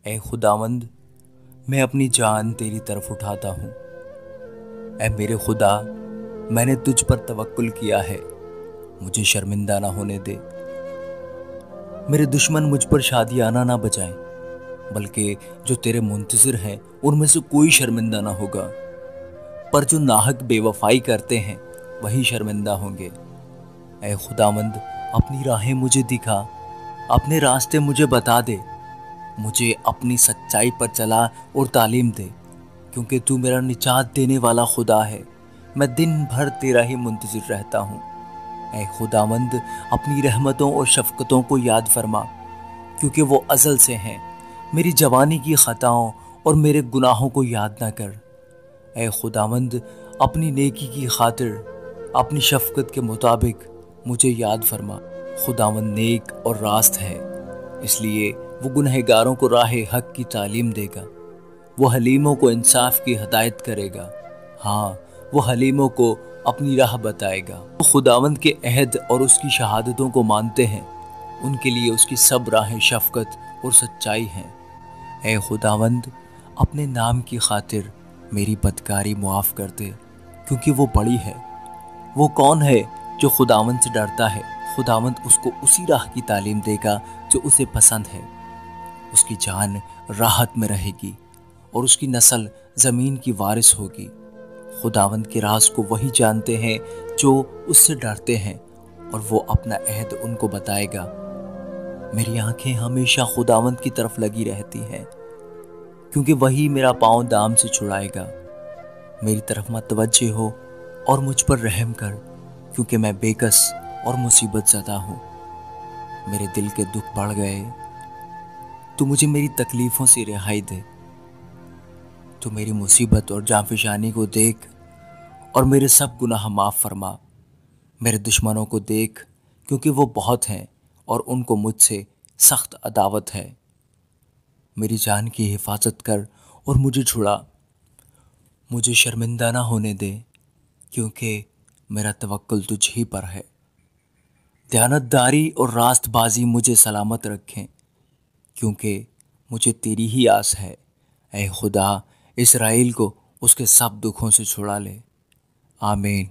ऐ खुदावंद, मैं अपनी जान तेरी तरफ उठाता हूँ। ऐ मेरे खुदा, मैंने तुझ पर तवक्कुल किया है, मुझे शर्मिंदा ना होने दे। मेरे दुश्मन मुझ पर शादियाना ना बजाएं, बल्कि जो तेरे मुंतज़िर हैं उनमें से कोई शर्मिंदा ना होगा। पर जो नाहक बेवफाई करते हैं वही शर्मिंदा होंगे। ऐ खुदावंद, अपनी राहें मुझे दिखा, अपने रास्ते मुझे बता दे, मुझे अपनी सच्चाई पर चला और तालीम दे, क्योंकि तू मेरा निजात देने वाला खुदा है। मैं दिन भर तेरा ही मुंतज़िर रहता हूँ। ऐ खुदावंद, अपनी रहमतों और शफ़क़तों को याद फरमा, क्योंकि वो अज़ल से हैं। मेरी जवानी की ख़ताओं और मेरे गुनाहों को याद ना कर। ऐ खुदावंद, अपनी नेकी की खातिर अपनी शफ़क़त के मुताबिक मुझे याद फरमा। खुदावंद नेक और रास्त है, इसलिए वो गुनहगारों को राह हक की तालीम देगा। वो हलीमों को इंसाफ की हदायत करेगा। हाँ, वो हलीमों को अपनी राह बताएगा। वो खुदावंद के अहद और उसकी शहादतों को मानते हैं, उनके लिए उसकी सब राहें शफ़क़त और सच्चाई हैं। ऐ खुदावंद, अपने नाम की खातिर मेरी बदकारी मुआफ़ कर दे, क्योंकि वो बड़ी है। वो कौन है जो खुदावंद से डरता है? खुदावंद उसको उसी राह की तालीम देगा जो उसे पसंद है। उसकी जान राहत में रहेगी और उसकी नस्ल ज़मीन की वारिस होगी। खुदावंद के राज को वही जानते हैं जो उससे डरते हैं, और वो अपना अहद उनको बताएगा। मेरी आंखें हमेशा खुदावंद की तरफ लगी रहती हैं, क्योंकि वही मेरा पाँव दाम से छुड़ाएगा। मेरी तरफ मतवज्जे हो और मुझ पर रहम कर, क्योंकि मैं बेकस और मुसीबत ज़दा हूँ। मेरे दिल के दुख बढ़ गए। तू मुझे मेरी तकलीफ़ों से रिहाई दे। तू मेरी मुसीबत और जांफिशानी को देख और मेरे सब गुनाह माफ़ फरमा। मेरे दुश्मनों को देख, क्योंकि वो बहुत हैं और उनको मुझसे सख्त अदावत है। मेरी जान की हिफाजत कर और मुझे छुड़ा। मुझे शर्मिंदा ना होने दे, क्योंकि मेरा तवक्कुल तुझ ही पर है। दयानतदारी और रास्तबाजी मुझे सलामत रखें, क्योंकि मुझे तेरी ही आस है। ऐ खुदा, इस्राएल को उसके सब दुखों से छुड़ा ले। आमीन।